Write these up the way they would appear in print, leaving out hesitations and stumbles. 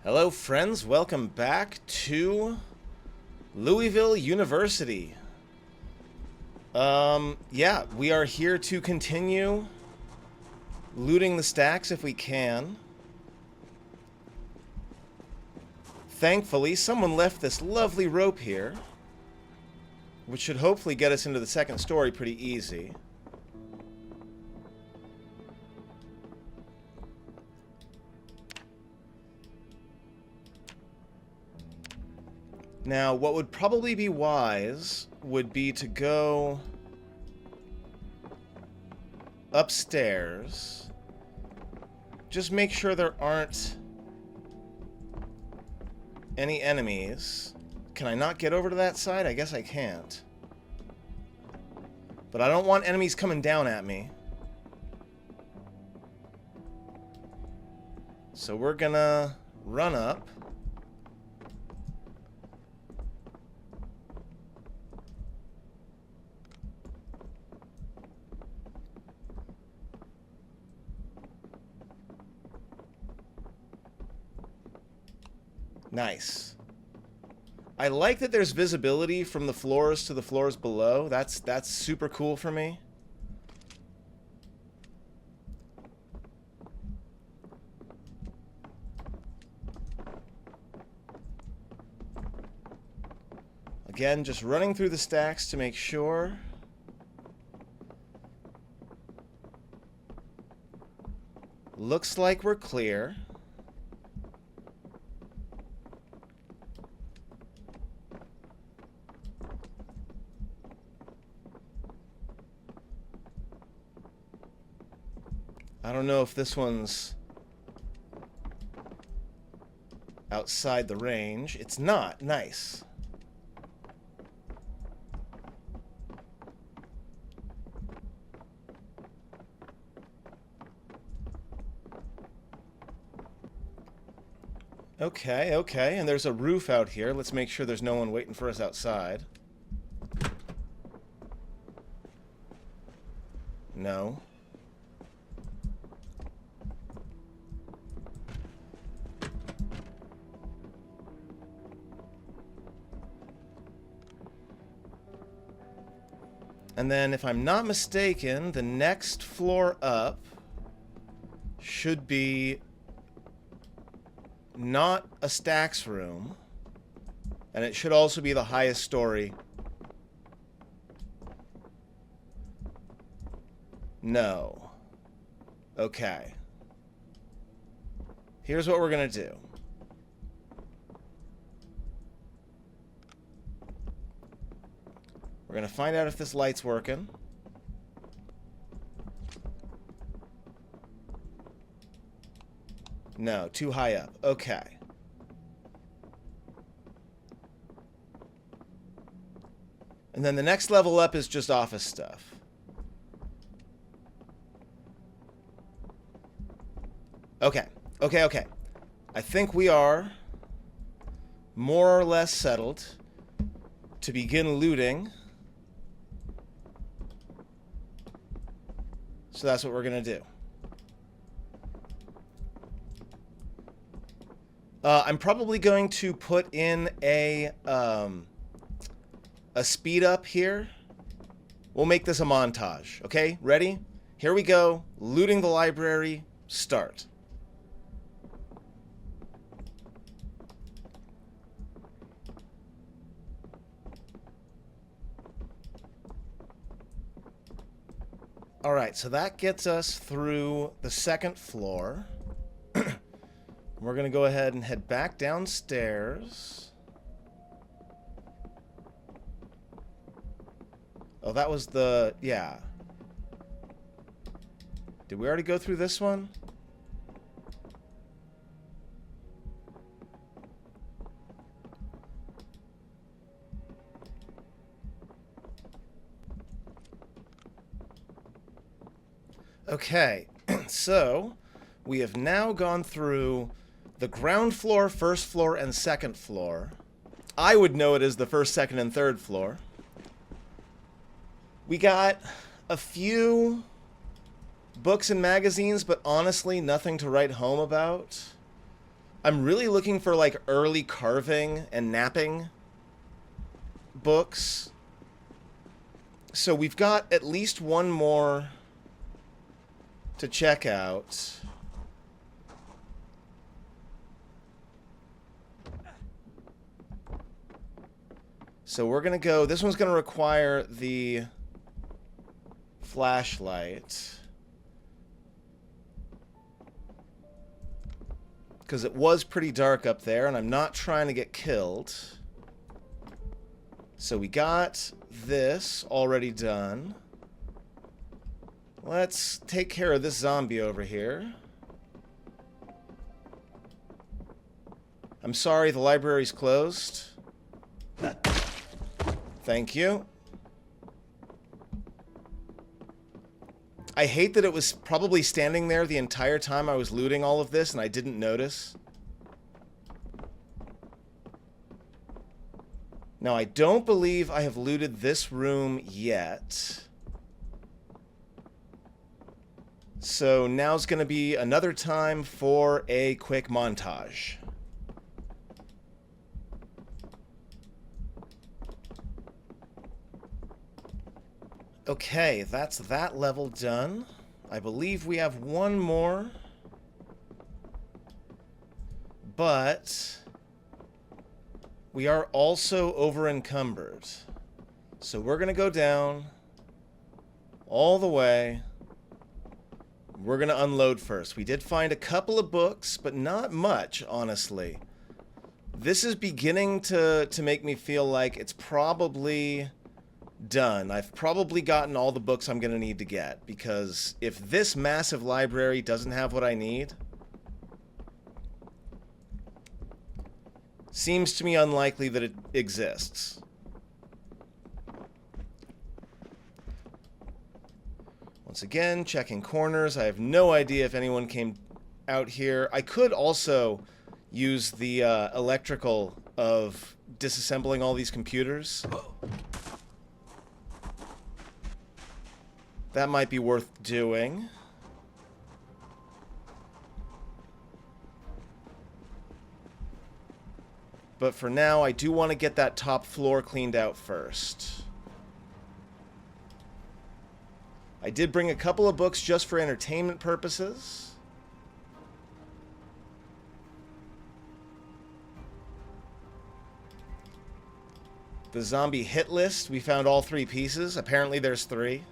Hello friends, welcome back to Louisville University. Yeah, we are here to continue looting the stacks if we can. Thankfully, someone left this lovely rope here, which should hopefully get us into the second story pretty easy. Now, what would probably be wise would be to go upstairs. Just make sure there aren't any enemies. Can I not get over to that side? I guess I can't. But I don't want enemies coming down at me. So we're gonna run up. Nice. I like that there's visibility from the floors to the floors below. That's super cool for me. Again, just running through the stacks to make sure. Looks like we're clear. I don't know if this one's outside the range. It's not. Nice. Okay, okay. And there's a roof out here. Let's make sure there's no one waiting for us outside. No. And then, if I'm not mistaken, the next floor up should be not a stacks room. And it should also be the highest story. No. Okay. Here's what we're gonna do. We're going to find out if this light's working. No, too high up. Okay. And then the next level up is just office stuff. Okay. Okay, okay. I think we are more or less settled to begin looting. So that's what we're going to do. I'm probably going to put in a speed up here. We'll make this a montage. Okay, ready? Here we go. Looting the library. Start. Alright, so that gets us through the second floor. We're going to go ahead and head back downstairs. Oh, that was the... yeah. Did we already go through this one? Okay, so we have now gone through the ground floor, first floor, and second floor. I would know it as the first, second, and third floor. We got a few books and magazines, but honestly, nothing to write home about. I'm really looking for, like, early carving and napping books. So we've got at least one more to check out. So we're going to go... This one's going to require the flashlight. Because it was pretty dark up there, and I'm not trying to get killed. So we got this already done. Let's take care of this zombie over here. I'm sorry, the library's closed. Thank you. I hate that it was probably standing there the entire time I was looting all of this and I didn't notice. Now, I don't believe I have looted this room yet. So now's going to be another time for a quick montage. Okay, that's that level done. I believe we have one more. But we are also over encumbered. So we're going to go down all the way. We're going to unload first. We did find a couple of books, but not much, honestly. This is beginning to make me feel like it's probably done. I've probably gotten all the books I'm going to need to get, because if this massive library doesn't have what I need, seems to me unlikely that it exists. Once again, checking corners. I have no idea if anyone came out here. I could also use the electrical of disassembling all these computers. That might be worth doing. But for now, I do want to get that top floor cleaned out first. I did bring a couple of books just for entertainment purposes. The zombie hit list, we found all 3 pieces. Apparently there's 3.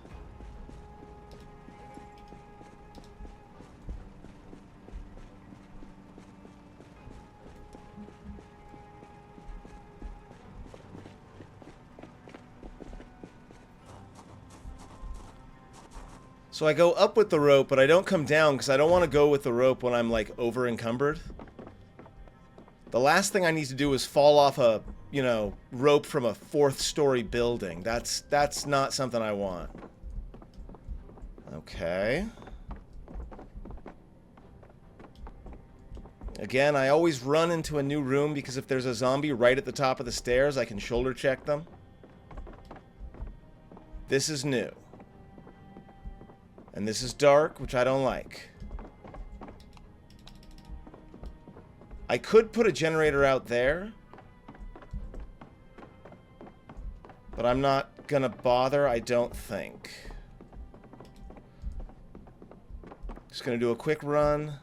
So I go up with the rope, but I don't come down because I don't want to go with the rope when I'm, like, over encumbered. The last thing I need to do is fall off a, you know, rope from a 4th-story building. That's not something I want. Okay. Again, I always run into a new room because if there's a zombie right at the top of the stairs, I can shoulder check them. This is new. And this is dark, which I don't like. I could put a generator out there, but I'm not gonna bother, I don't think. Just gonna do a quick run.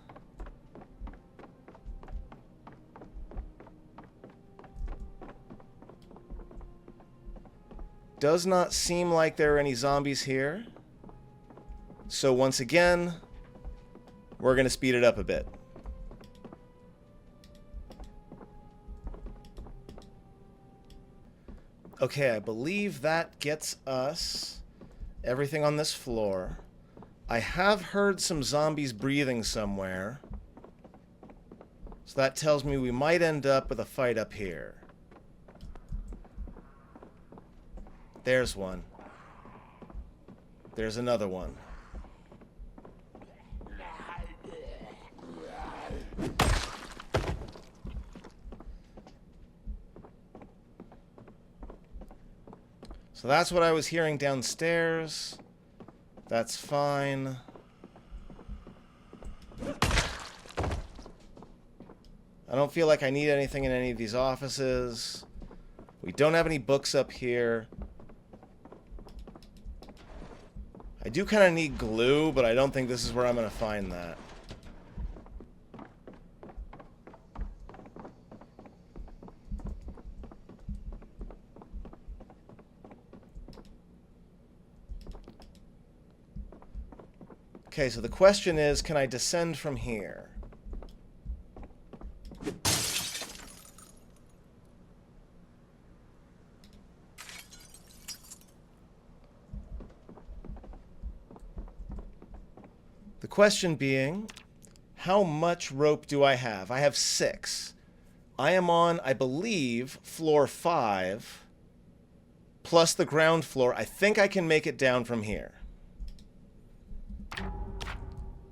Does not seem like there are any zombies here. So once again, we're going to speed it up a bit. Okay, I believe that gets us everything on this floor. I have heard some zombies breathing somewhere. So that tells me we might end up with a fight up here. There's one. There's another one. So that's what I was hearing downstairs. That's fine. I don't feel like I need anything in any of these offices. We don't have any books up here. I do kind of need glue, but I don't think this is where I'm going to find that. Okay, so the question is, can I descend from here? The question being, how much rope do I have? I have 6. I am on, I believe, floor 5, plus the ground floor. I think I can make it down from here.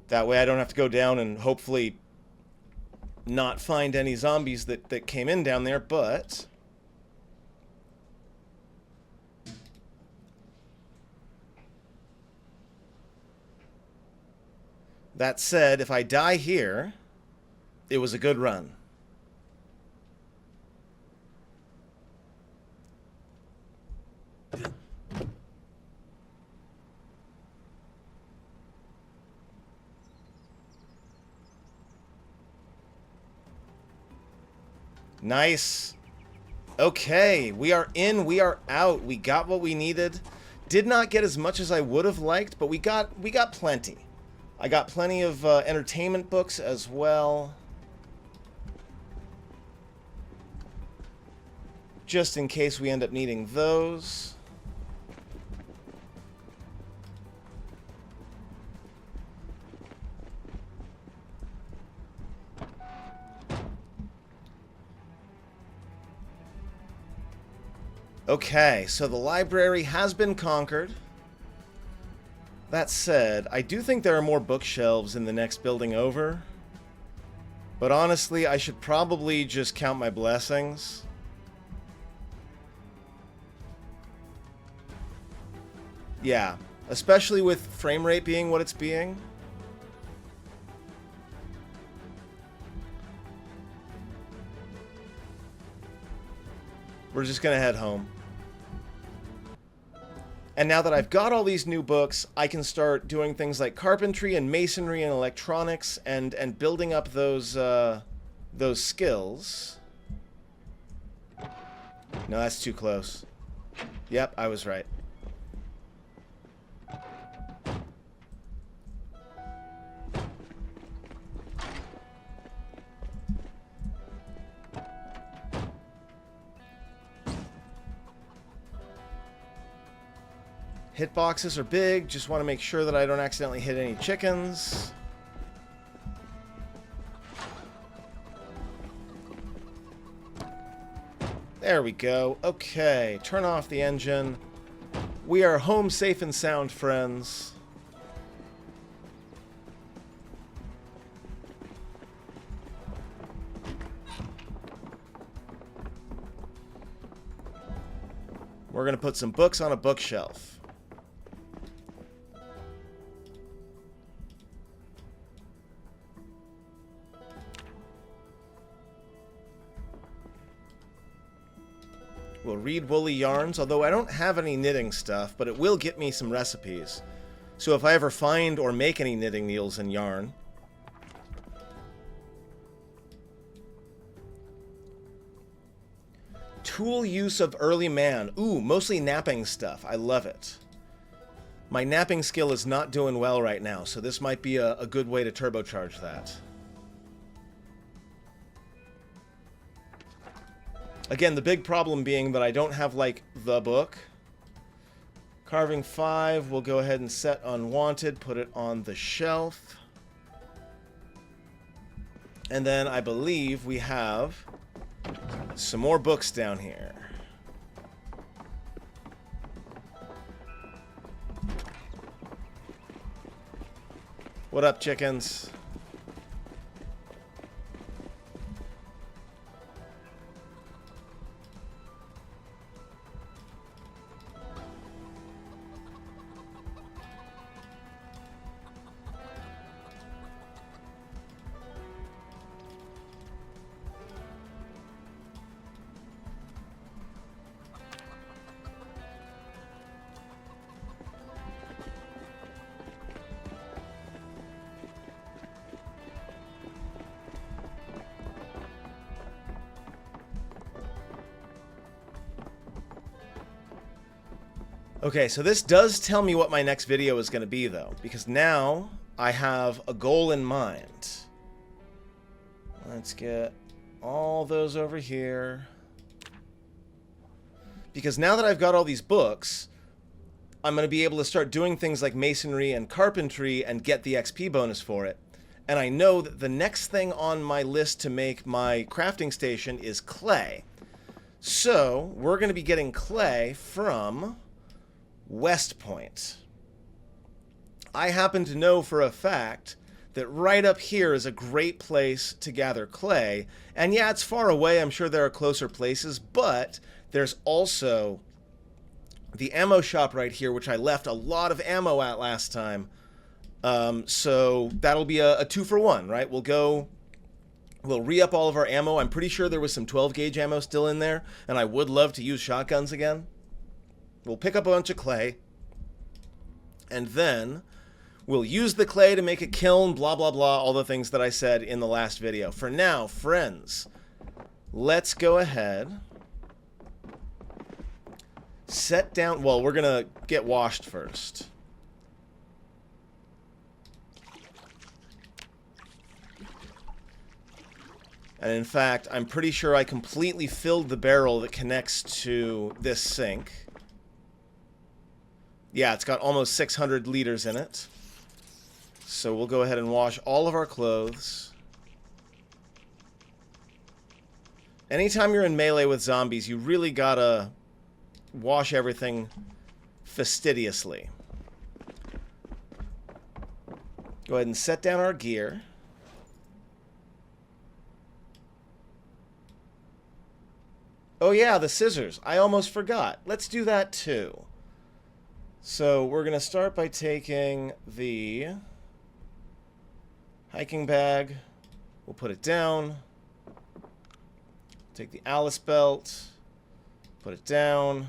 That way I don't have to go down and hopefully not find any zombies that came in down there, but... That said, if I die here, it was a good run. Nice. Okay, we are in, we are out. We got what we needed. Did not get as much as I would have liked, but we got plenty. I got plenty of entertainment books as well. Just in case we end up needing those. Okay, so the library has been conquered. That said, I do think there are more bookshelves in the next building over. But honestly, I should probably just count my blessings. Yeah, especially with frame rate being what it's being. We're just gonna head home. And now that I've got all these new books, I can start doing things like carpentry and masonry and electronics and building up those skills. No, that's too close. Yep, I was right. Hitboxes are big, just want to make sure that I don't accidentally hit any chickens. There we go. Okay, turn off the engine. We are home safe and sound, friends. We're going to put some books on a bookshelf. We'll read woolly yarns, although I don't have any knitting stuff, but it will get me some recipes. So if I ever find or make any knitting needles and yarn. Tool use of early man. Ooh, mostly napping stuff. I love it. My napping skill is not doing well right now, so this might be a good way to turbocharge that. Again, the big problem being that I don't have, like, the book. Carving 5, we'll go ahead and set unwanted, put it on the shelf. And then I believe we have some more books down here. What up, chickens? Okay, so this does tell me what my next video is going to be, though, because now I have a goal in mind. Let's get all those over here. Because now that I've got all these books, I'm going to be able to start doing things like masonry and carpentry and get the XP bonus for it. And I know that the next thing on my list to make my crafting station is clay. So we're going to be getting clay from West Point. I happen to know for a fact that right up here is a great place to gather clay. And yeah, it's far away. I'm sure there are closer places, but there's also the ammo shop right here, which I left a lot of ammo at last time. So that'll be a 2-for-1, right? We'll re-up all of our ammo. I'm pretty sure there was some 12-gauge ammo still in there, and I would love to use shotguns again. We'll pick up a bunch of clay, and then we'll use the clay to make a kiln, blah, blah, blah, all the things that I said in the last video. For now, friends, let's go ahead. Set down... Well, we're going to get washed first. And in fact, I'm pretty sure I completely filled the barrel that connects to this sink. Yeah, it's got almost 600 liters in it. So we'll go ahead and wash all of our clothes. Anytime you're in melee with zombies, you really gotta wash everything fastidiously. Go ahead and set down our gear. Oh yeah, the scissors. I almost forgot. Let's do that too. So we're going to start by taking the hiking bag. We'll put it down. Take the Alice belt. Put it down.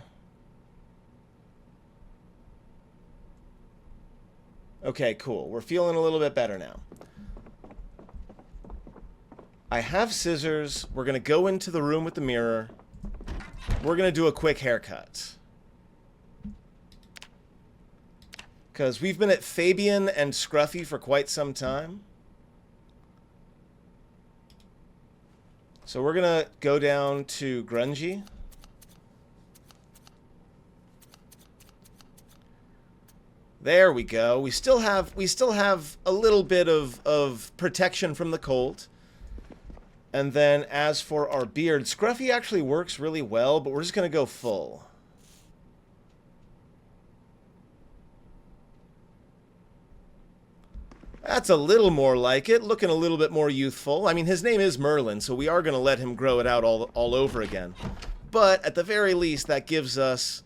Okay, cool. We're feeling a little bit better now. I have scissors. We're going to go into the room with the mirror. We're going to do a quick haircut. Because we've been at Fabian and Scruffy for quite some time. So we're going to go down to Grungy. There we go. We still have a little bit of protection from the cold. And then as for our beard, Scruffy actually works really well, but we're just going to go full. That's a little more like it, looking a little bit more youthful. I mean, his name is Merlin, so we are going to let him grow it out all over again. But at the very least, that gives us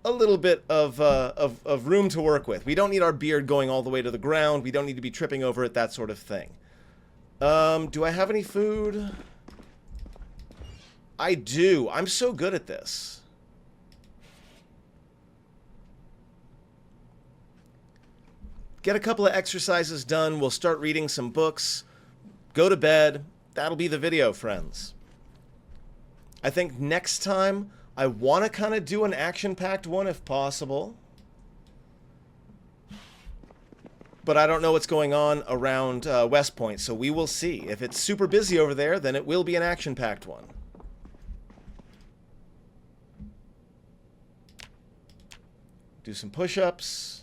a little bit of room to work with. We don't need our beard going all the way to the ground. We don't need to be tripping over it, that sort of thing. Do I have any food? I do. I'm so good at this. Get a couple of exercises done. We'll start reading some books. Go to bed. That'll be the video, friends. I think next time I want to kind of do an action-packed one if possible. But I don't know what's going on around West Point, so we will see. If it's super busy over there, then it will be an action-packed one. Do some push-ups.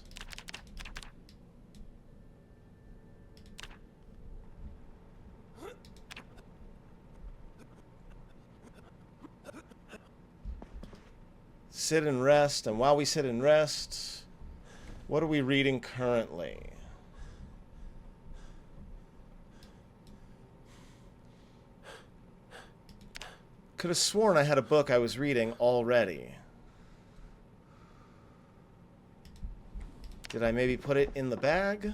Sit and rest, and while we sit and rest, what are we reading currently? Could have sworn I had a book I was reading already. Did I maybe put it in the bag?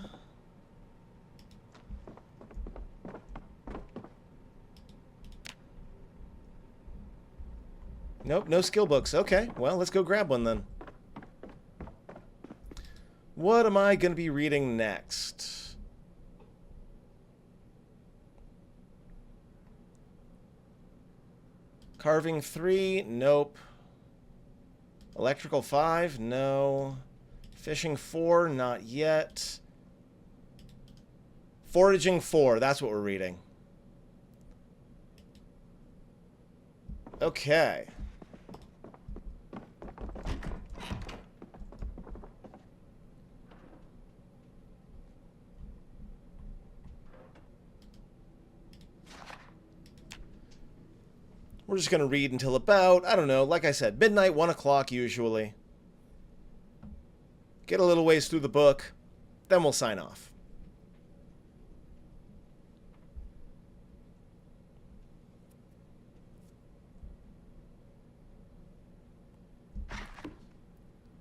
Nope, no skill books. Okay, well, let's go grab one then. What am I going to be reading next? Carving 3? Nope. Electrical 5, no. Fishing 4, not yet. Foraging 4, that's what we're reading. Okay. We're just going to read until about, I don't know, like I said, midnight, 1 o'clock usually. Get a little ways through the book, then we'll sign off.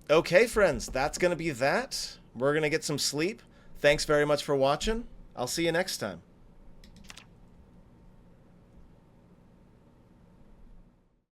Okay, friends, that's going to be that. We're going to get some sleep. Thanks very much for watching. I'll see you next time.